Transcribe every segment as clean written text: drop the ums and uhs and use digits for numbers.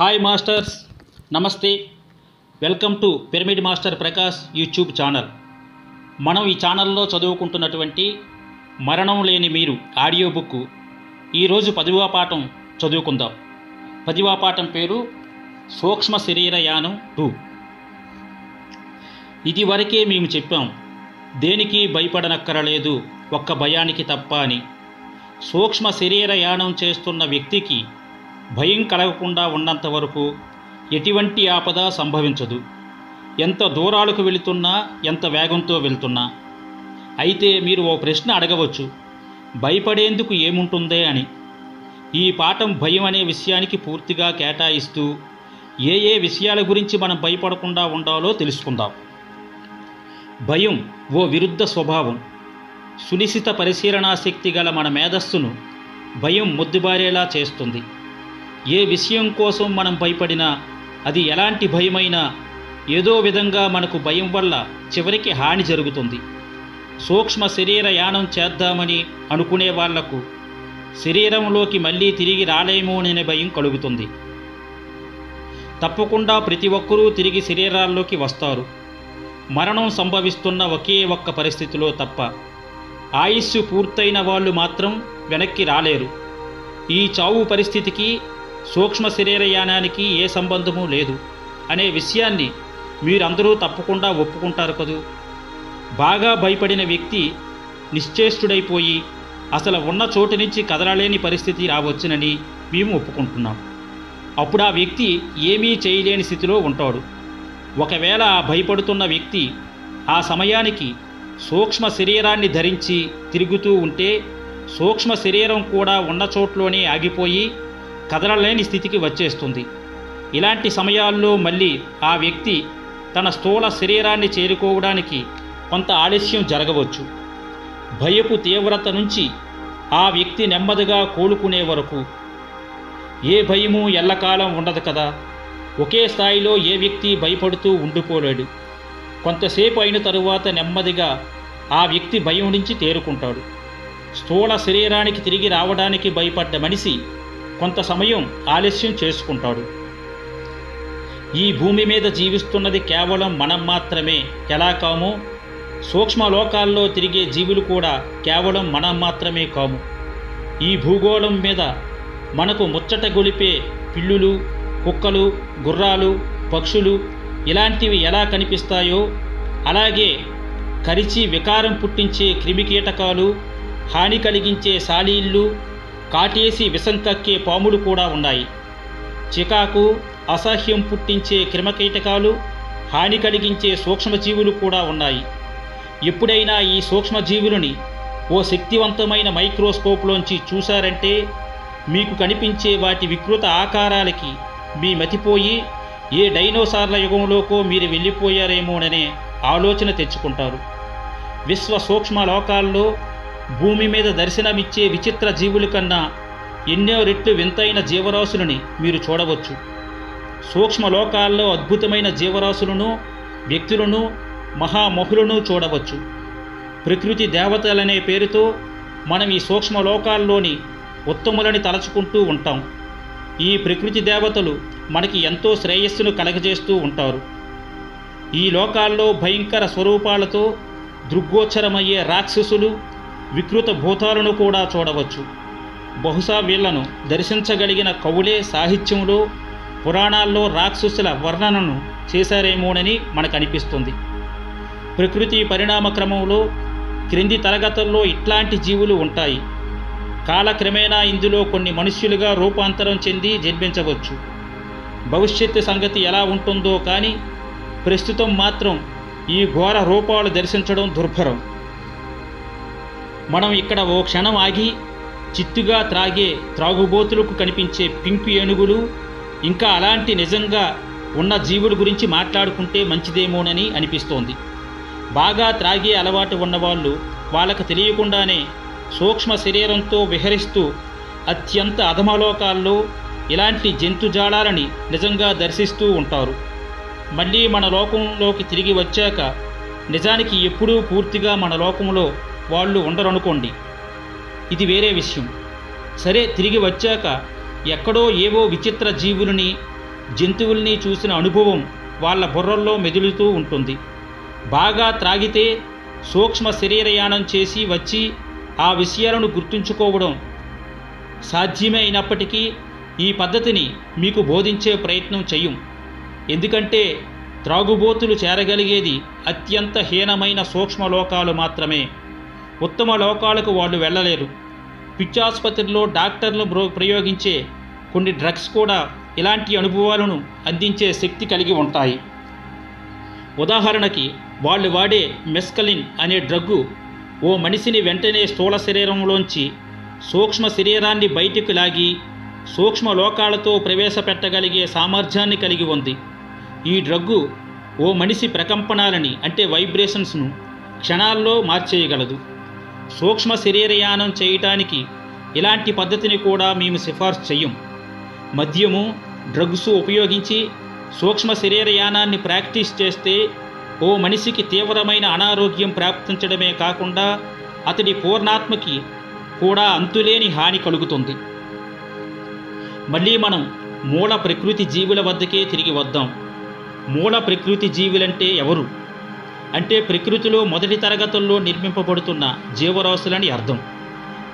Hi masters, నమస్తే. Welcome to pyramid master Prakash YouTube channel. మనం ఈ ఛానల్లో చదువుకుంటున్నటువంటి మరణం లేని మీరు ఆడియో బుక్ ఈరోజు 10వ పాఠం చదువుకుందాం. 10వ పాఠం పేరు సూక్ష్మ శరీర యానం 2. ఇది వరకే మేము చెప్పాం, దేనికి భయపడనక్కరలేదు, ఒక్క భయానికి తప్ప అని. సూక్ష్మ శరీర యానం చేస్తున్న వ్యక్తికి భయం కలగకుండా ఉన్నంత వరకు ఎటువంటి ఆపద సంభవించదు, ఎంత దూరాలకు వెళుతున్నా, ఎంత వేగంతో వెళ్తున్నా. అయితే మీరు ఓ ప్రశ్న అడగవచ్చు, భయపడేందుకు ఏముంటుందే అని. ఈ పాఠం భయం అనే విషయానికి పూర్తిగా కేటాయిస్తూ ఏ విషయాల గురించి మనం భయపడకుండా ఉండాలో తెలుసుకుందాం. భయం ఓ విరుద్ధ స్వభావం. సునిశిత పరిశీలనా శక్తి గల మన మేధస్సును భయం మొద్దుబారేలా చేస్తుంది. ఏ విషయం కోసం మనం భయపడినా, అది ఎలాంటి భయమైనా, ఏదో విధంగా మనకు భయం వల్ల చివరికి హాని జరుగుతుంది. సూక్ష్మ శరీర యానం చేద్దామని అనుకునే వాళ్లకు శరీరంలోకి మళ్ళీ తిరిగి రాలేమోననే భయం కలుగుతుంది. తప్పకుండా ప్రతి ఒక్కరూ తిరిగి శరీరాల్లోకి వస్తారు, మరణం సంభవిస్తున్న ఒకే ఒక్క పరిస్థితిలో తప్ప. ఆయుస్సు పూర్తయిన వాళ్ళు మాత్రం వెనక్కి రాలేరు. ఈ చావు పరిస్థితికి సూక్ష్మ శరీరయానానికి ఏ సంబంధము లేదు అనే విషయాన్ని మీరందరూ తప్పకుండా ఒప్పుకుంటారు కదూ. బాగా భయపడిన వ్యక్తి నిశ్చేష్టుడైపోయి అసలు ఉన్న చోటు నుంచి కదలలేని పరిస్థితి రావచ్చునని మేము ఒప్పుకుంటున్నాం. అప్పుడు ఆ వ్యక్తి ఏమీ చేయలేని స్థితిలో ఉంటాడు. ఒకవేళ ఆ భయపడుతున్న వ్యక్తి ఆ సమయానికి సూక్ష్మ శరీరాన్ని ధరించి తిరుగుతూ ఉంటే, సూక్ష్మ శరీరం కూడా ఉన్న చోట్లోనే ఆగిపోయి కదలలేని స్థితికి వచ్చేస్తుంది. ఇలాంటి సమయాల్లో మళ్ళీ ఆ వ్యక్తి తన స్థూల శరీరాన్ని చేరుకోవడానికి కొంత ఆలస్యం జరగవచ్చు. భయపు తీవ్రత నుంచి ఆ వ్యక్తి నెమ్మదిగా కోలుకునే వరకు ఏ భయము ఎల్లకాలం ఉండదు కదా. ఒకే స్థాయిలో ఏ వ్యక్తి భయపడుతూ ఉండిపోలేడు. కొంతసేపు అయిన తరువాత నెమ్మదిగా ఆ వ్యక్తి భయం నుంచి తేరుకుంటాడు. స్థూల శరీరానికి తిరిగి రావడానికి భయపడ్డ మనిషి కొంత సమయం ఆలస్యం చేసుకుంటాడు. ఈ భూమి మీద జీవిస్తున్నది కేవలం మనం మాత్రమే. ఎలా కామో సూక్ష్మ లోకాల్లో తిరిగే జీవులు కూడా కేవలం మనం మాత్రమే కాము. ఈ భూగోళం మీద మనకు ముచ్చట గొలిపే పిల్లులు, కుక్కలు, గుర్రాలు, పక్షులు ఇలాంటివి ఎలా కనిపిస్తాయో, అలాగే కరిచి వికారం పుట్టించే క్రిమికీటకాలు, హాని కలిగించే సాలీళ్ళు, కాటేసి విషం కక్కే పాములు కూడా ఉన్నాయి. చికాకు, అసహ్యం పుట్టించే క్రిమికీటకాలు, హాని కలిగించే సూక్ష్మజీవులు కూడా ఉన్నాయి. ఎప్పుడైనా ఈ సూక్ష్మజీవులని ఓ శక్తివంతమైన మైక్రోస్కోప్లోంచి చూశారంటే మీకు కనిపించే వాటి వికృత ఆకారాలకి మీ మతిపోయి ఏ డైనోసార్ల యుగంలోకో మీరు వెళ్ళిపోయారేమోననే ఆలోచన తెచ్చుకుంటారు. విశ్వ సూక్ష్మ లోకాల్లో భూమి మీద దర్శనమిచ్చే విచిత్ర జీవుల కన్నా ఎన్నో రెట్లు వింతైన జీవరాశులని మీరు చూడవచ్చు. సూక్ష్మ లోకాల్లో అద్భుతమైన జీవరాశులను, వ్యక్తులను, మహామహులను చూడవచ్చు. ప్రకృతి దేవతలనే పేరుతో మనం ఈ సూక్ష్మ లోకాల్లోని ఉత్తములని తలచుకుంటూ ఉంటాం. ఈ ప్రకృతి దేవతలు మనకి ఎంతో శ్రేయస్సును కలగజేస్తూ ఉంటారు. ఈ లోకాల్లో భయంకర స్వరూపాలతో దృగ్గోచరమయ్యే రాక్షసులు, వికృత భూతాలను కూడా చూడవచ్చు. బహుశా వీళ్లను దర్శించగలిగిన కవులే సాహిత్యంలో, పురాణాల్లో రాక్షసుల వర్ణనను చేశారేమోనని మనకు అనిపిస్తుంది. ప్రకృతి పరిణామ క్రమంలో క్రింది తరగతుల్లో ఇట్లాంటి జీవులు ఉంటాయి. కాలక్రమేణా ఇందులో కొన్ని మనుష్యులుగా రూపాంతరం చెంది జన్మించవచ్చు. భవిష్యత్తు సంగతి ఎలా ఉంటుందో కానీ ప్రస్తుతం మాత్రం ఈ ఘోర రూపాలు దర్శించడం దుర్భరం. మనం ఇక్కడ ఓ క్షణం ఆగి చిత్తుగా త్రాగే త్రాగుబోతులకు కనిపించే పింక్ ఏనుగులు, ఇంకా అలాంటి నిజంగా ఉన్న జీవుల గురించి మాట్లాడుకుంటే మంచిదేమోనని అనిపిస్తోంది. బాగా త్రాగే అలవాటు ఉన్నవాళ్ళు వాళ్ళకు తెలియకుండానే సూక్ష్మ శరీరంతో విహరిస్తూ అత్యంత అధమలోకాల్లో ఇలాంటి జంతుజాలాలని నిజంగా దర్శిస్తూ ఉంటారు. మళ్ళీ మన లోకంలోకి తిరిగి వచ్చాక నిజానికి ఎప్పుడూ పూర్తిగా మన లోకంలో వాళ్ళు ఉండరనుకోండి, ఇది వేరే విషయం. సరే, తిరిగి వచ్చాక ఎక్కడో ఏవో విచిత్ర జీవులని జంతువుల్ని చూసిన అనుభవం వాళ్ళ బుర్రల్లో మెదులుతూ ఉంటుంది. బాగా త్రాగితే సూక్ష్మ శరీరయానం చేసి వచ్చి ఆ విషయాలను గుర్తుంచుకోవడం సాధ్యమే అయినప్పటికీ ఈ పద్ధతిని మీకు బోధించే ప్రయత్నం చెయ్యం. ఎందుకంటే త్రాగుబోతులు చేరగలిగేది అత్యంత హీనమైన సూక్ష్మ లోకాలు మాత్రమే. ఉత్తమ లోకాలకు వాళ్ళు వెళ్ళలేరు. పిచ్చాసుపత్రిలో డాక్టర్లు ప్రయోగించే కొన్ని డ్రగ్స్ కూడా ఇలాంటి అనుభవాలను అందించే శక్తి కలిగి ఉంటాయి. ఉదాహరణకి వాళ్ళు వాడే మెస్కలిన్ అనే డ్రగ్గు ఓ మనిషిని వెంటనే స్థూల శరీరంలోంచి సూక్ష్మ శరీరాన్ని బయటికి లాగి సూక్ష్మ లోకాలతో ప్రవేశపెట్టగలిగే సామర్థ్యాన్ని కలిగి ఉంది. ఈ డ్రగ్గు ఓ మనిషి ప్రకంపనాలని అంటే వైబ్రేషన్స్ను క్షణాల్లో మార్చేయగలదు. సూక్ష్మ శరీరయానం చేయటానికి ఇలాంటి పద్ధతిని కూడా మేము సిఫార్సు చెయ్యం. మద్యము, డ్రగ్స్ ఉపయోగించి సూక్ష్మ శరీరయానాన్ని ప్రాక్టీస్ చేస్తే ఓ మనిషికి తీవ్రమైన అనారోగ్యం ప్రాప్తించడమే కాకుండా అతడి పూర్ణాత్మకి కూడా అంతులేని హాని కలుగుతుంది. మళ్ళీ మనం మూల ప్రకృతి జీవుల వద్దకే తిరిగి వద్దాం. మూల ప్రకృతి జీవులంటే ఎవరు అంటే ప్రకృతిలో మొదటి తరగతుల్లో నిర్మింపబడుతున్న జీవరాశులని అర్థం.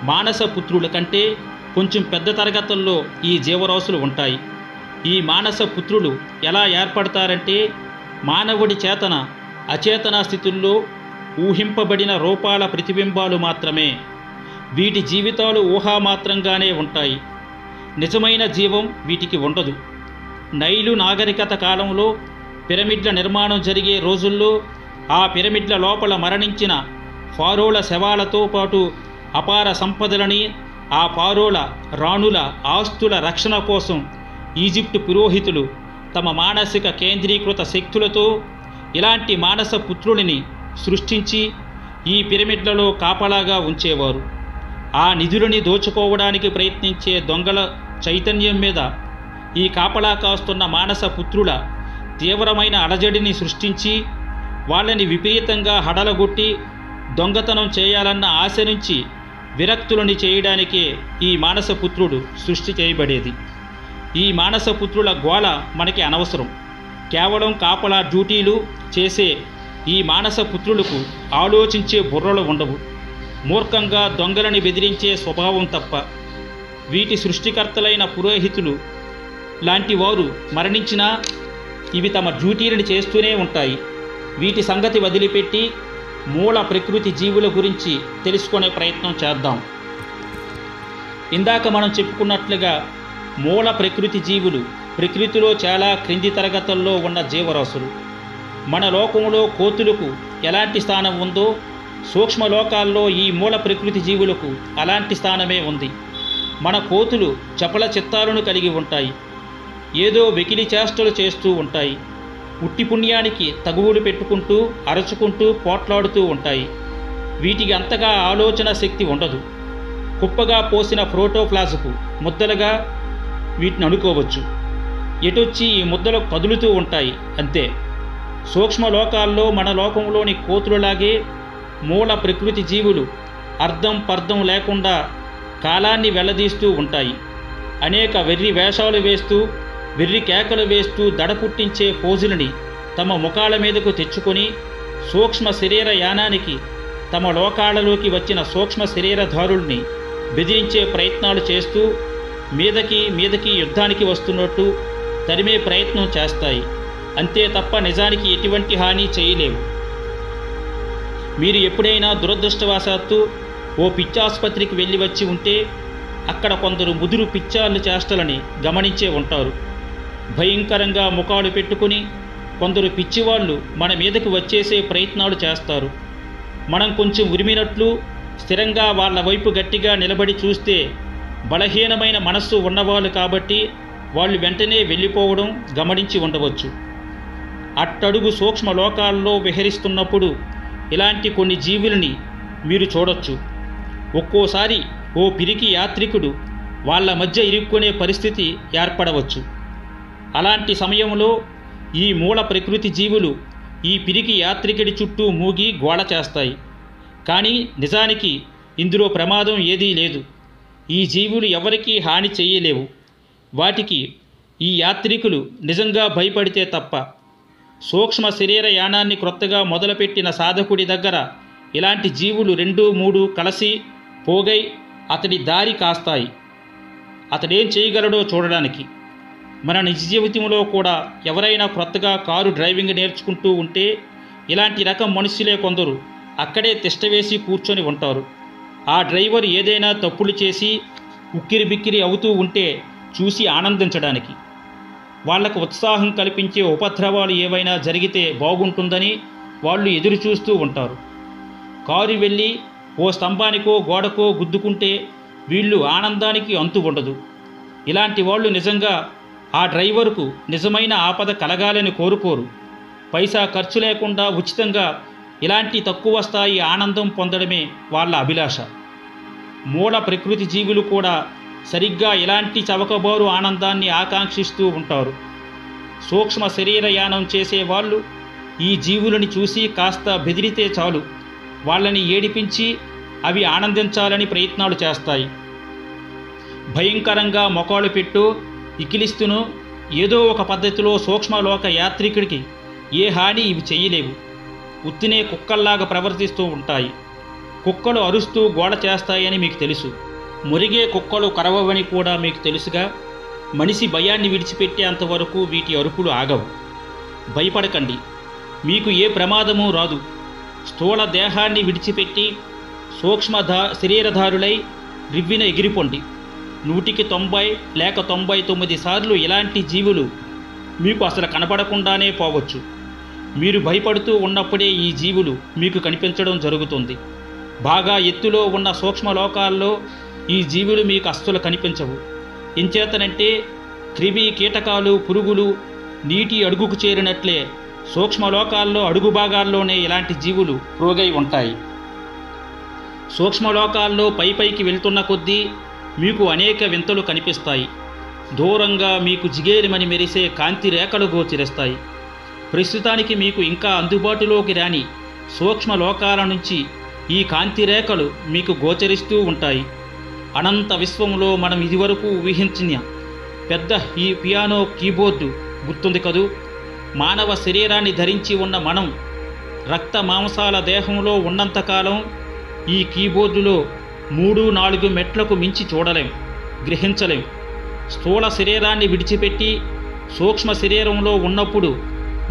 మానస పుత్రుల కంటే కొంచెం పెద్ద తరగతుల్లో ఈ జీవరాశులు ఉంటాయి. ఈ మానస పుత్రులు ఎలా ఏర్పడతారంటే మానవుడి చేతన అచేతన స్థితుల్లో ఊహింపబడిన రూపాల ప్రతిబింబాలు మాత్రమే. వీటి జీవితాలు ఊహామాత్రంగానే ఉంటాయి. నిజమైన జీవం వీటికి ఉండదు. నైలు నాగరికత కాలంలో పిరమిడ్ల నిర్మాణం జరిగే రోజుల్లో ఆ పిరమిడ్ల లోపల మరణించిన ఫారోల శవాలతో పాటు అపార సంపదలని, ఆ ఫారోల రాణుల ఆస్తుల రక్షణ కోసం ఈజిప్టు పురోహితులు తమ మానసిక కేంద్రీకృత శక్తులతో ఇలాంటి మానస పుత్రులని సృష్టించి ఈ పిరమిడ్లలో కాపలాగా ఉంచేవారు. ఆ నిధులని దోచుకోవడానికి ప్రయత్నించే దొంగల చైతన్యం మీద ఈ కాపలా కాస్తున్న మానస పుత్రుల తీవ్రమైన అలజడిని సృష్టించి వాళ్ళని విపరీతంగా హడలగొట్టి దొంగతనం చేయాలన్న ఆశ నుంచి విరక్తులని చేయడానికే ఈ మానసపుత్రుడు సృష్టి చేయబడేది. ఈ మానసపుత్రుల గోల మనకి అనవసరం. కేవలం కాపలా డ్యూటీలు చేసే ఈ మానసపుత్రులకు ఆలోచించే బుర్రలు ఉండవు. మూర్ఖంగా దొంగలని బెదిరించే స్వభావం తప్ప. వీటి సృష్టికర్తలైన పురోహితులు లాంటి వారు మరణించినా ఇవి తమ డ్యూటీలను చేస్తూనే ఉంటాయి. వీటి సంగతి వదిలిపెట్టి మూల ప్రకృతి జీవుల గురించి తెలుసుకునే ప్రయత్నం చేద్దాం. ఇందాక మనం చెప్పుకున్నట్లుగా మూల ప్రకృతి జీవులు ప్రకృతిలో చాలా క్రింది తరగతుల్లో ఉన్న జీవరాశులు. మన లోకంలో కోతులకు ఎలాంటి స్థానం ఉందో సూక్ష్మలోకాల్లో ఈ మూల ప్రకృతి జీవులకు అలాంటి స్థానమే ఉంది. మన కోతులు చపల చిత్తాలను కలిగి ఉంటాయి. ఏదో వెకిలి చేష్టలు చేస్తూ ఉంటాయి. ఉట్టి పుణ్యానికి తగువులు పెట్టుకుంటూ అరచుకుంటూ పోట్లాడుతూ ఉంటాయి. వీటికి అంతగా ఆలోచన శక్తి ఉండదు. కుప్పగా పోసిన ప్రోటోప్లాజకు ముద్దలుగా వీటిని అనుకోవచ్చు. ఎటొచ్చి ఈ ముద్దలు కదులుతూ ఉంటాయి అంతే. సూక్ష్మలోకాల్లో మన లోకంలోని కోతులలాగే మూల ప్రకృతి జీవులు అర్థం పర్థం లేకుండా కాలాన్ని వెళ్లదీస్తూ ఉంటాయి. అనేక వెర్రి వేషాలు వేస్తూ వెర్రి కేకలు వేస్తూ దడ పుట్టించే పోజులని తమ ముఖాల మీదకు తెచ్చుకొని సూక్ష్మ శరీర యానానికి తమ లోకాలలోకి వచ్చిన సూక్ష్మ శరీరధారుల్ని బెదిరించే ప్రయత్నాలు చేస్తూ మీదకి యుద్ధానికి వస్తున్నట్టు తరిమే ప్రయత్నం చేస్తాయి. అంతే తప్ప నిజానికి ఎటువంటి హాని చేయలేవు. మీరు ఎప్పుడైనా దురదృష్టవశాత్తు ఓ పిచ్చాసుపత్రికి వెళ్ళి వచ్చి ఉంటే అక్కడ కొందరు ముదురు పిచ్చాళ్ళు చేష్టలని గమనించే ఉంటారు. భయంకరంగా ముఖాలు పెట్టుకుని కొందరు పిచ్చివాళ్ళు మన మీదకి వచ్చేసే ప్రయత్నాలు చేస్తారు. మనం కొంచెం ఉరిమినట్లు స్థిరంగా వాళ్ళ వైపు గట్టిగా నిలబడి చూస్తే బలహీనమైన మనస్సు ఉన్నవాళ్ళు కాబట్టి వాళ్ళు వెంటనే వెళ్ళిపోవడం గమనించి ఉండవచ్చు. అట్టడుగు సూక్ష్మ లోకాల్లో విహరిస్తున్నప్పుడు ఇలాంటి కొన్ని జీవులని మీరు చూడొచ్చు. ఒక్కోసారి ఓ పిరికి యాత్రికుడు వాళ్ళ మధ్య ఇరుక్కునే పరిస్థితి ఏర్పడవచ్చు. అలాంటి సమయంలో ఈ మూల ప్రకృతి జీవులు ఈ పిరికి యాత్రికుడి చుట్టూ మూగి గోళ చేస్తాయి. కానీ నిజానికి ఇందులో ప్రమాదం ఏదీ లేదు. ఈ జీవులు ఎవరికీ హాని చేయలేవు. వాటికి ఈ యాత్రికులు నిజంగా భయపడితే తప్ప. సూక్ష్మ శరీర యానాన్ని క్రొత్తగా మొదలుపెట్టిన సాధకుడి దగ్గర ఇలాంటి జీవులు 2-3 కలిసి పోగై అతడి దారి కాస్తాయి. అతడేం చేయగలడో చూడడానికి. మన నిజ జీవితంలో కూడా ఎవరైనా క్రొత్తగా కారు డ్రైవింగ్ నేర్చుకుంటూ ఉంటే ఇలాంటి రకం మనుషులే కొందరు అక్కడే తిష్టవేసి కూర్చొని ఉంటారు. ఆ డ్రైవర్ ఏదైనా తప్పులు చేసి ఉక్కిరి బిక్కిరి అవుతూ ఉంటే చూసి ఆనందించడానికి, వాళ్లకు ఉత్సాహం కల్పించే ఉపద్రవాలు ఏవైనా జరిగితే బాగుంటుందని వాళ్ళు ఎదురు చూస్తూ ఉంటారు. కారు వెళ్ళి ఓ స్తంభానికో గోడకో గుద్దుకుంటే వీళ్ళు ఆనందానికి అంతు ఉండదు. ఇలాంటి వాళ్ళు నిజంగా ఆ డ్రైవర్కు నిజమైన ఆపద కలగాలని కోరుకోరు. పైసా ఖర్చు లేకుండా ఉచితంగా ఇలాంటి తక్కువ స్థాయి ఆనందం పొందడమే వాళ్ళ అభిలాష. మూల ప్రకృతి జీవులు కూడా సరిగ్గా ఇలాంటి చవకబారు ఆనందాన్ని ఆకాంక్షిస్తూ ఉంటారు. సూక్ష్మ శరీరయానం చేసేవాళ్ళు ఈ జీవులని చూసి కాస్త బెదిరితే చాలు వాళ్ళని ఏడిపించి అవి ఆనందించాలని ప్రయత్నాలు చేస్తాయి. భయంకరంగా మొకాలు పెట్టు ఇకిలిస్తును ఏదో ఒక పద్ధతిలో సూక్ష్మలోక యాత్రికుడికి ఏ హాని ఇవి చెయ్యలేవు. ఉత్తినే కుక్కల్లాగా ప్రవర్తిస్తూ ఉంటాయి. కుక్కలు అరుస్తూ గోడ చేస్తాయని మీకు తెలుసు. మురిగే కుక్కలు కరవవని కూడా మీకు తెలుసుగా. మనిషి భయాన్ని విడిచిపెట్టేంతవరకు వీటి అరుపులు ఆగవు. భయపడకండి, మీకు ఏ ప్రమాదము రాదు. స్థూల దేహాన్ని విడిచిపెట్టి సూక్ష్మ శరీరధారులై రివ్విన ఎగిరిపోండి. 100కి 90 లేక 99 సార్లు ఇలాంటి జీవులు మీకు అసలు కనపడకుండానే పోవచ్చు. మీరు భయపడుతూ ఉన్నప్పుడే ఈ జీవులు మీకు కనిపించడం జరుగుతుంది. బాగా ఎత్తులో ఉన్న సూక్ష్మలోకాల్లో ఈ జీవులు మీకు అస్సలు కనిపించవు. ఇంచేతనంటే క్రిమి కీటకాలు పురుగులు నీటి అడుగుకు చేరినట్లే సూక్ష్మలోకాల్లో అడుగు భాగాల్లోనే ఇలాంటి జీవులు రోగై ఉంటాయి. సూక్ష్మలోకాల్లో పైకి వెళ్తున్న కొద్దీ మీకు అనేక వింతలు కనిపిస్తాయి. దూరంగా మీకు జిగేరిమని మెరిసే కాంతి రేఖలు గోచరిస్తాయి. ప్రస్తుతానికి మీకు ఇంకా అందుబాటులోకి రాని సూక్ష్మలోకాల నుంచి ఈ కాంతి రేఖలు మీకు గోచరిస్తూ ఉంటాయి. అనంత విశ్వంలో మనం ఇదివరకు ఊహించిన పెద్ద ఈ పియానో కీబోర్డు గుర్తుంది కదూ. మానవ శరీరాన్ని ధరించి ఉన్న మనం రక్త మాంసాల దేహంలో ఉన్నంతకాలం ఈ కీబోర్డులో 3-4 మెట్లకు మించి చూడలేం, గ్రహించలేం. స్థూల శరీరాన్ని విడిచిపెట్టి సూక్ష్మ శరీరంలో ఉన్నప్పుడు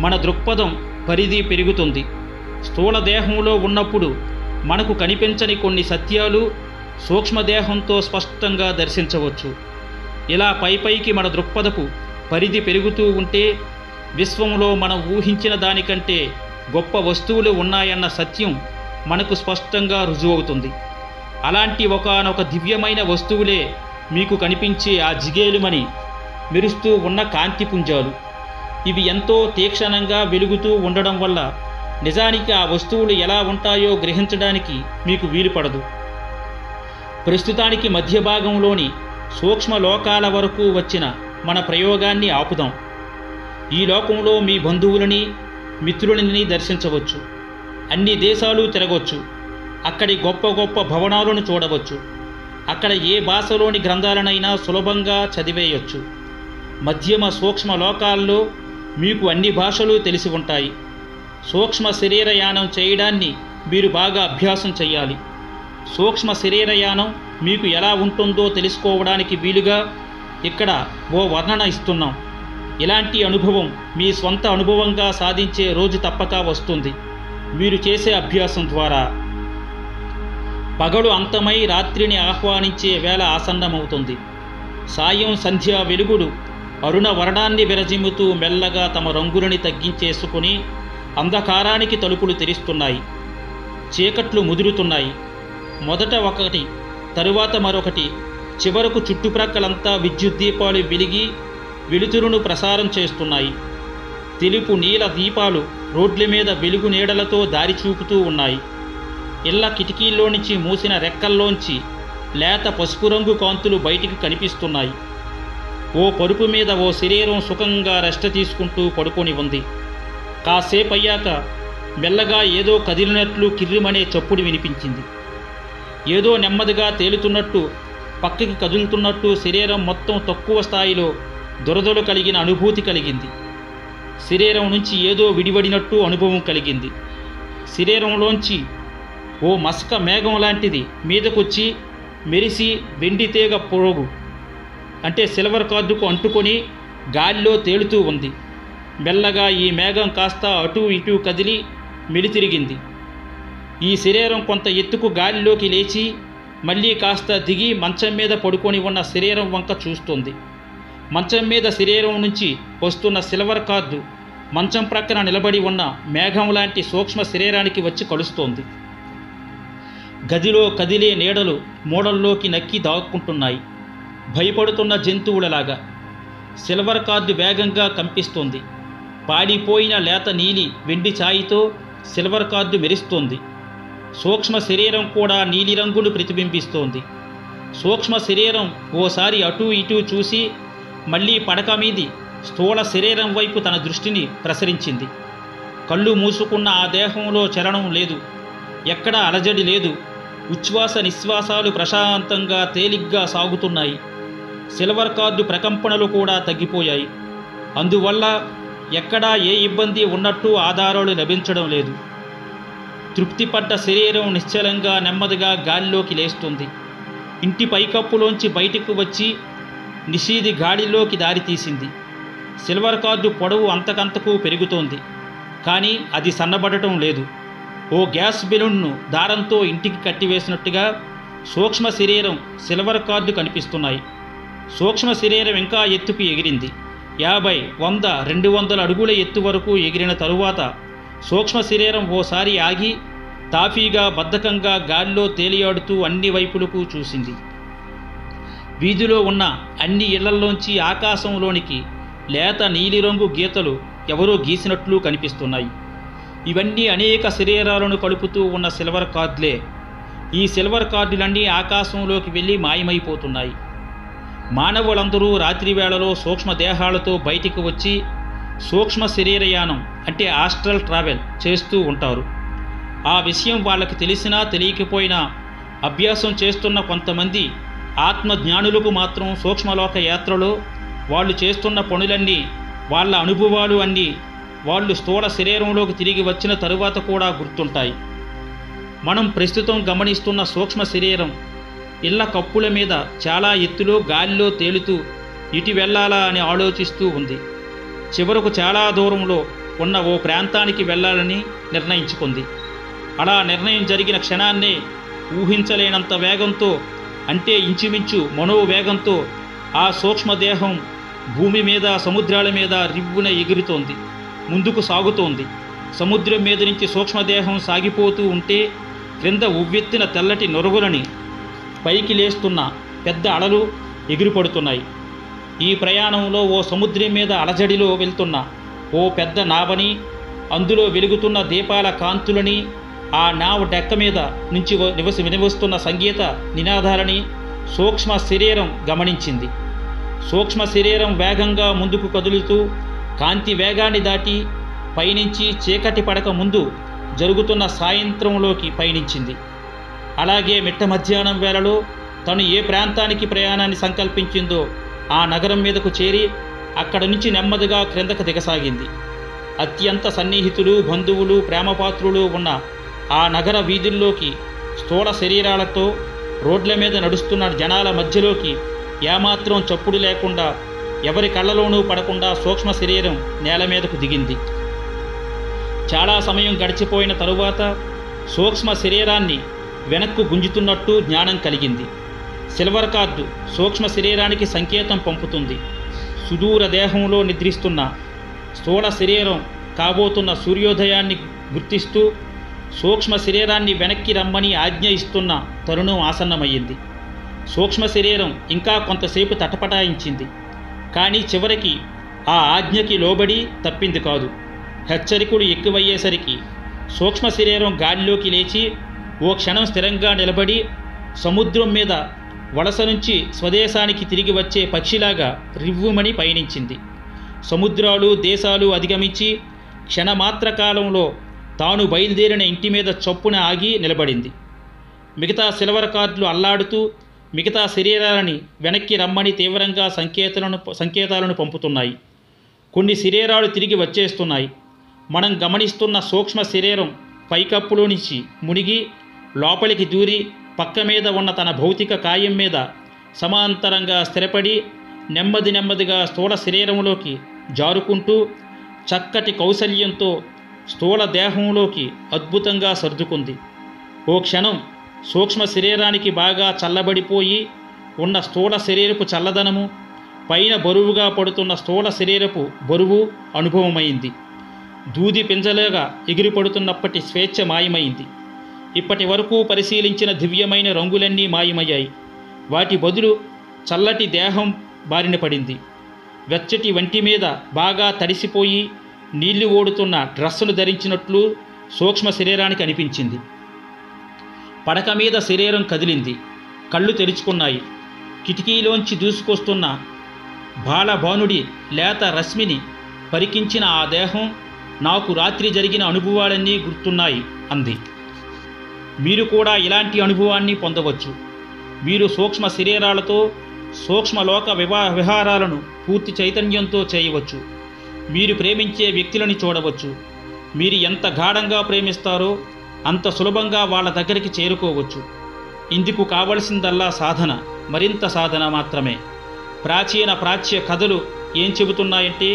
మన దృక్పథం పరిధి పెరుగుతుంది. స్థూల దేహంలో ఉన్నప్పుడు మనకు కనిపించని కొన్ని సత్యాలు సూక్ష్మదేహంతో స్పష్టంగా దర్శించవచ్చు. ఇలా పైకి మన దృక్పథపు పరిధి పెరుగుతూ ఉంటే విశ్వంలో మనం ఊహించిన దానికంటే గొప్ప వస్తువులు ఉన్నాయన్న సత్యం మనకు స్పష్టంగా రుజువవుతుంది. అలాంటి ఒకానొక దివ్యమైన వస్తువులే మీకు కనిపించే ఆ జిగేలుమని మెరుస్తూ ఉన్న కాంతిపుంజాలు. ఇవి ఎంతో తీక్షణంగా వెలుగుతూ ఉండడం వల్ల నిజానికి ఆ వస్తువులు ఎలా ఉంటాయో గ్రహించడానికి మీకు వీలుపడదు. ప్రస్తుతానికి మధ్య భాగంలోని సూక్ష్మ లోకాల వరకు వచ్చిన మన ప్రయోగాన్ని ఆపుదాం. ఈ లోకంలో మీ బంధువులని మిత్రులని దర్శించవచ్చు. అన్ని దేశాలు తిరగవచ్చు. అక్కడి గొప్ప గొప్ప భవనాలను చూడవచ్చు. అక్కడ ఏ భాషలోని గ్రంథాలనైనా సులభంగా చదివేయచ్చు. మధ్యమ సూక్ష్మ లోకాల్లో మీకు అన్ని భాషలు తెలిసి ఉంటాయి. సూక్ష్మ శరీరయానం చేయడాన్ని మీరు బాగా అభ్యాసం చేయాలి. సూక్ష్మ శరీరయానం మీకు ఎలా ఉంటుందో తెలుసుకోవడానికి వీలుగా ఇక్కడ ఓ వర్ణన ఇస్తున్నాం. ఇలాంటి అనుభవం మీ స్వంత అనుభవంగా సాధించే రోజు తప్పక వస్తుంది మీరు చేసే అభ్యాసం ద్వారా. పగలు అంతమై రాత్రిని ఆహ్వానించే వేళ ఆసన్నమవుతుంది. సాయం సంధ్యా వెలుగులు అరుణ వర్ణాన్ని విరజిమ్ముతూ మెల్లగా తమ రంగులని తగ్గించేసుకుని అంధకారానికి తలుపులు తెరుస్తున్నాయి. చీకట్లు ముదురుతున్నాయి. మొదట ఒకటి, తరువాత మరొకటి, చివరకు చుట్టుప్రక్కలంతా విద్యుత్ దీపాలు వెలిగి వెలుతురును ప్రసారం చేస్తున్నాయి. తెలుపు నీల దీపాలు రోడ్ల మీద వెలుగు నీడలతో దారి చూపుతూ ఉన్నాయి. ఇళ్ల కిటికీల్లో నుంచి మూసిన రెక్కల్లోంచి లేత పసుపు రంగు కాంతులు బయటికి కనిపిస్తున్నాయి. ఓ పరుపు మీద ఓ శరీరం సుఖంగా రెస్ట్ తీసుకుంటూ పడుకొని ఉంది. కాసేపయ్యాక మెల్లగా ఏదో కదిలినట్లు కిర్రిమనే చప్పుడు వినిపించింది. ఏదో నెమ్మదిగా తేలుతున్నట్టు, పక్కకి కదులుతున్నట్టు శరీరం మొత్తం తక్కువ స్థాయిలో దురదలు కలిగిన అనుభూతి కలిగింది. శరీరం నుంచి ఏదో విడివడినట్టు అనుభవం కలిగింది. శరీరంలోంచి ఓ మసక మేఘం లాంటిది మీదకొచ్చి మెరిసి వెండి తీగ పొరుగు అంటే సిల్వర్ కార్డుకు అంటుకొని గాలిలో తేలుతూ ఉంది. మెల్లగా ఈ మేఘం కాస్త అటూ ఇటూ కదిలి మెలితిరిగింది. ఈ శరీరం కొంత ఎత్తుకు గాలిలోకి లేచి మళ్ళీ కాస్త దిగి మంచం మీద పడుకొని ఉన్న శరీరం వంక చూస్తుంది. మంచం మీద శరీరం నుంచి వస్తున్న సిల్వర్ కార్డు మంచం ప్రక్కన నిలబడి ఉన్న మేఘం లాంటి సూక్ష్మ శరీరానికి వచ్చి కలుస్తోంది. గదిలో కదిలే నీడలు మూడల్లోకి నక్కి దాక్కుంటున్నాయి, భయపడుతున్న జంతువులలాగా. సిల్వర్ కార్డు వేగంగా కంపిస్తోంది. పాడిపోయిన లేత నీలి వెండి ఛాయితో సిల్వర్ కార్డు మెరుస్తోంది. సూక్ష్మ శరీరం కూడా నీలిరంగును ప్రతిబింబిస్తోంది. సూక్ష్మ శరీరం ఓసారి అటూ ఇటూ చూసి మళ్ళీ పడక మీది స్థూల శరీరం వైపు తన దృష్టిని ప్రసరించింది. కళ్ళు మూసుకున్న ఆ దేహంలో చలనం లేదు, ఎక్కడా అలజడి లేదు. ఉచ్ఛ్వాస నిశ్వాసాలు ప్రశాంతంగా తేలిగ్గా సాగుతున్నాయి. సిల్వర్ కార్డు ప్రకంపనలు కూడా తగ్గిపోయాయి. అందువల్ల ఎక్కడా ఏ ఇబ్బంది ఉన్నట్టు ఆధారాలు లభించడం లేదు. తృప్తిపడ్డ శరీరం నిశ్చలంగా నెమ్మదిగా గాలిలోకి లేస్తుంది. ఇంటి పైకప్పులోంచి బయటకు వచ్చి నిషీది గాడిలోకి దారితీసింది. సిల్వర్ కార్డు పొడవు అంతకంతకు పెరుగుతోంది, కానీ అది సన్నబడటం లేదు. ఓ గ్యాస్ బెలూన్ను దారంతో ఇంటికి కట్టివేసినట్టుగా సూక్ష్మ శరీరం, సిల్వర్ కార్డు కనిపిస్తున్నాయి. సూక్ష్మ శరీరం ఇంకా ఎత్తుకు ఎగిరింది. 50, 100, 200 అడుగుల ఎత్తు వరకు ఎగిరిన తరువాత సూక్ష్మ శరీరం ఓసారి ఆగి తాఫీగా బద్ధకంగా గాలిలో తేలియాడుతూ అన్ని వైపులకు చూసింది. వీధిలో ఉన్న అన్ని ఇళ్లల్లోంచి ఆకాశంలోనికి లేత నీలిరంగు గీతలు ఎవరో గీసినట్లు కనిపిస్తున్నాయి. ఇవన్నీ అనేక శరీరాలను కలుపుతూ ఉన్న సిల్వర్ కార్డులే. ఈ సిల్వర్ కార్డులన్నీ ఆకాశంలోకి వెళ్ళి మాయమైపోతున్నాయి. మానవులందరూ రాత్రి వేళలో సూక్ష్మ దేహాలతో బయటికి వచ్చి సూక్ష్మ శరీరయానం అంటే ఆస్ట్రల్ ట్రావెల్ చేస్తూ ఉంటారు. ఆ విషయం వాళ్ళకి తెలిసినా తెలియకపోయినా అభ్యాసం చేస్తున్న కొంతమంది ఆత్మజ్ఞానులకు మాత్రం సూక్ష్మలోక యాత్రలో వాళ్ళు చేస్తున్న పనులన్నీ, వాళ్ళ అనుభవాలు అన్నీ వాళ్ళు స్థూల శరీరంలోకి తిరిగి వచ్చిన తరువాత కూడా గుర్తుంటాయి. మనం ప్రస్తుతం గమనిస్తున్న సూక్ష్మ శరీరం ఇళ్ల కప్పుల మీద చాలా ఎత్తులో గాలిలో తేలుతూ ఇటు వెళ్ళాలా అని ఆలోచిస్తూ ఉంది. చివరకు చాలా దూరంలో ఉన్న ఓ ప్రాంతానికి వెళ్ళాలని నిర్ణయించుకుంది. అలా నిర్ణయం జరిగిన క్షణాన్నే ఊహించలేనంత వేగంతో, అంటే ఇంచుమించు మనోవేగంతో ఆ సూక్ష్మదేహం భూమి మీద, సముద్రాల మీద రివ్వున ఎగురుతోంది, ముందుకు సాగుతోంది. సముద్రం మీద నుంచి సూక్ష్మదేహం సాగిపోతూ ఉంటే క్రింద ఉవ్వెత్తిన తెల్లటి నొరుగులని పైకి లేస్తున్న పెద్ద అలలు ఎగిరిపడుతున్నాయి. ఈ ప్రయాణంలో ఓ సముద్రం మీద అలజడిలో వెళ్తున్న ఓ పెద్ద నావని, అందులో వెలుగుతున్న దీపాల కాంతులని, ఆ నావ డెక్క మీద నుంచి వినివస్తున్న సంగీత నినాదాలని సూక్ష్మ శరీరం గమనించింది. సూక్ష్మ శరీరం వేగంగా ముందుకు కదులుతూ కాంతి వేగాన్ని దాటి పైనుంచి చీకటి పడక ముందు జరుగుతున్న సాయంత్రంలోకి పయనించింది. అలాగే మిట్ట మధ్యాహ్నం వేళలో తను ఏ ప్రాంతానికి ప్రయాణాన్ని సంకల్పించిందో ఆ నగరం మీదకు చేరి అక్కడి నుంచి నెమ్మదిగా క్రిందకు దిగసాగింది. అత్యంత సన్నిహితులు, బంధువులు, ప్రేమపాత్రులు ఉన్న ఆ నగర వీధుల్లోకి స్థూల శరీరాలతో రోడ్ల మీద నడుస్తున్న జనాల మధ్యలోకి ఏమాత్రం చప్పుడు లేకుండా, ఎవరి కళ్ళలోనూ పడకుండా సూక్ష్మ శరీరం నేల మీదకు దిగింది. చాలా సమయం గడిచిపోయిన తరువాత సూక్ష్మ శరీరాన్ని వెనక్కు గుంజుతున్నట్టు జ్ఞానం కలిగింది. సిల్వర్ కార్డు సూక్ష్మ శరీరానికి సంకేతం పంపుతుంది. సుదూర దేహంలో నిద్రిస్తున్న స్థూల శరీరం కాబోతున్న సూర్యోదయాన్ని గుర్తిస్తూ సూక్ష్మ శరీరాన్ని వెనక్కి రమ్మని ఆజ్ఞ ఇస్తున్న తరుణం ఆసన్నమయ్యింది. సూక్ష్మ శరీరం ఇంకా కొంతసేపు తటపటాయించింది, కానీ చివరికి ఆ ఆజ్ఞకి లోబడి తప్పింది కాదు. హెచ్చరికలు ఎక్కువయ్యేసరికి సూక్ష్మ శరీరం గాలిలోకి లేచి ఓ క్షణం స్థిరంగా నిలబడి సముద్రం మీద వలస నుంచి స్వదేశానికి తిరిగి వచ్చే పక్షిలాగా రివ్వుమని పయనించింది. సముద్రాలు, దేశాలు అధిగమించి క్షణమాత్ర కాలంలో తాను బయలుదేరిన ఇంటి మీద చప్పున ఆగి నిలబడింది. మిగతా సిల్వర్ కార్డులు అల్లాడుతూ మిగతా శరీరాలని వెనక్కి రమ్మని తీవ్రంగా సంకేతాలను పంపుతున్నాయి. కొన్ని శరీరాలు తిరిగి వచ్చేస్తున్నాయి. మనం గమనిస్తున్న సూక్ష్మ శరీరం పైకప్పులో నుంచి మునిగి లోపలికి దూరి పక్క మీద ఉన్న తన భౌతిక కాయం మీద సమాంతరంగా స్థిరపడి నెమ్మదిగా స్థూల శరీరంలోకి జారుకుంటూ చక్కటి కౌశల్యంతో స్థూల దేహంలోకి అద్భుతంగా సర్దుకుంది. ఓ క్షణం సూక్ష్మ శరీరానికి బాగా చల్లబడిపోయి ఉన్న స్థూల శరీరపు చల్లదనము, పైన బరువుగా పడుతున్న స్థూల శరీరపు బరువు అనుభవమైంది. దూది పింజలుగా ఎగిరిపడుతున్నప్పటి స్వేచ్ఛ మాయమైంది. ఇప్పటి వరకు పరిశీలించిన దివ్యమైన రంగులన్నీ మాయమయ్యాయి. వాటి బదులు చల్లటి దేహం బారిన పడింది. వెచ్చటి వంటి మీద బాగా తడిసిపోయి నీళ్లు ఓడుతున్న డ్రస్సును ధరించినట్లు సూక్ష్మ శరీరానికి అనిపించింది. పడక మీద శరీరం కదిలింది. కళ్ళు తెరుచుకున్నాయి. కిటికీలోంచి దూసుకొస్తున్న బాలభానుడి లేత రశ్మిని పరికించిన ఆ దేహం, నాకు రాత్రి జరిగిన అనుభవాలన్నీ గుర్తున్నాయి అంది. మీరు కూడా ఇలాంటి అనుభవాన్ని పొందవచ్చు. మీరు సూక్ష్మ శరీరాలతో సూక్ష్మలోక విహారాలను పూర్తి చైతన్యంతో చేయవచ్చు. మీరు ప్రేమించే వ్యక్తులని చూడవచ్చు. మీరు ఎంత గాఢంగా ప్రేమిస్తారో అంత సులభంగా వాళ్ళ దగ్గరికి చేరుకోవచ్చు. ఇందుకు కావలసిందల్లా సాధన, మరింత సాధన మాత్రమే. ప్రాచ్య కథలు ఏం చెబుతున్నాయంటే,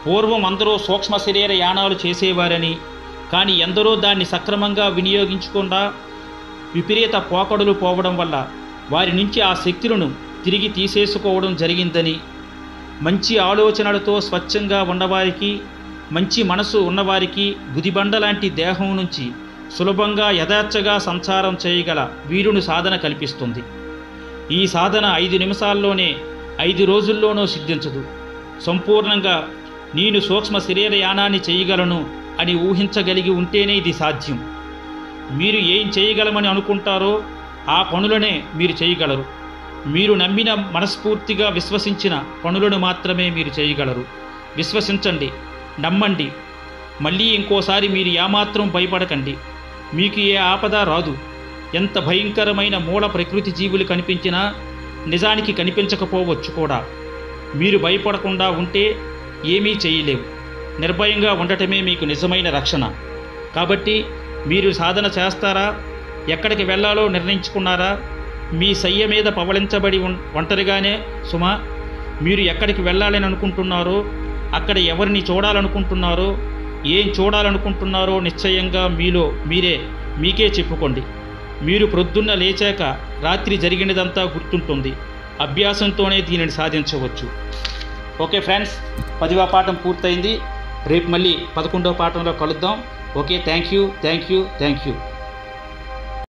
పూర్వం అందరూ సూక్ష్మ శరీర యానాలు చేసేవారని, కానీ ఎందరో దాన్ని సక్రమంగా వినియోగించకుండా విపరీత పోకడలు పోవడం వల్ల వారి నుంచి ఆ శక్తులను తిరిగి తీసేసుకోవడం జరిగిందని, మంచి ఆలోచనలతో స్వచ్ఛంగా ఉన్నవారికి, మంచి మనసు ఉన్నవారికి గుదిబండ లాంటి దేహం నుంచి సులభంగా యథార్థగా సంచారం చేయగల వీరుని సాధన కల్పిస్తుంది. ఈ సాధన 5 నిమిషాల్లోనే 5 రోజుల్లోనూ సిద్ధించదు. సంపూర్ణంగా నేను సూక్ష్మ శరీర యానాన్ని చేయగలను అని ఊహించగలిగి ఉంటేనే ఇది సాధ్యం. మీరు ఏం చేయగలమని అనుకుంటారో ఆ పనులనే మీరు చేయగలరు. మీరు నమ్మిన, మనస్ఫూర్తిగా విశ్వసించిన పనులను మాత్రమే మీరు చేయగలరు. విశ్వసించండి, నమ్మండి. మళ్ళీ ఇంకోసారి మీరు ఏమాత్రం భయపడకండి. మీకు ఏ ఆపద రాదు. ఎంత భయంకరమైన మూల ప్రకృతి జీవులు కనిపించినా నిజానికి కనిపించకపోవచ్చు కూడా. మీరు భయపడకుండా ఉంటే ఏమీ చేయలేవు. నిర్భయంగా ఉండటమే మీకు నిజమైన రక్షణ. కాబట్టి మీరు సాధన చేస్తారా? ఎక్కడికి వెళ్ళాలో నిర్ణయించుకున్నారా? మీ సయ్య మీద పవళించబడి ఒంటరిగానే సుమా. మీరు ఎక్కడికి వెళ్ళాలని అనుకుంటున్నారో, అక్కడ ఎవరిని చూడాలనుకుంటున్నారో, ఏం చూడాలనుకుంటున్నారో నిశ్చయంగా మీకే చెప్పుకోండి. మీరు ప్రొద్దున్న లేచాక రాత్రి జరిగినదంతా గుర్తుంటుంది. అభ్యాసంతోనే దీనిని సాధించవచ్చు. ఓకే ఫ్రెండ్స్, 10వ పాఠం పూర్తయింది. రేపు మళ్ళీ 11వ పాఠంలో కలుద్దాం. Okay, thank you.